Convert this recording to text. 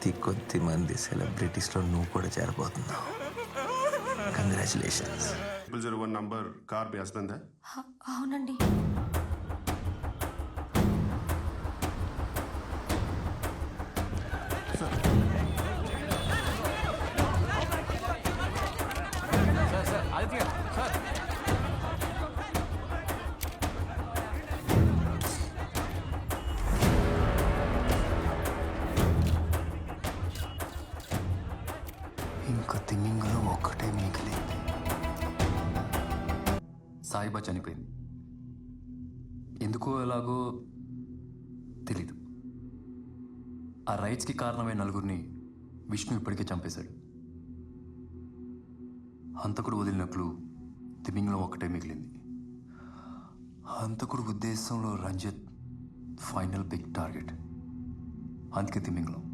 కొద్ది మంది సెలబ్రిటీస్లో నువ్వు కూడా చేరబోతున్నావు. కంగ్రాచులేషన్స్. 001 నంబర్ కార్ మీ హస్బెండ్? అవునండి. ఇంకో తిమ్మింగలో ఒక్కటే మిగిలింది. సాయిబా చనిపోయింది. ఎందుకో ఎలాగో తెలీదు. ఆ రైట్స్కి కారణమైన నలుగురిని విష్ణు ఇప్పటికే చంపేశాడు. హంతకుడు వదిలిన క్లూ తిమింగలం ఒక్కటే మిగిలింది. హంతకుడు ఉద్దేశంలో రంజిత్ ఫైనల్ బిగ్ టార్గెట్. అందుకే తిమింగలం.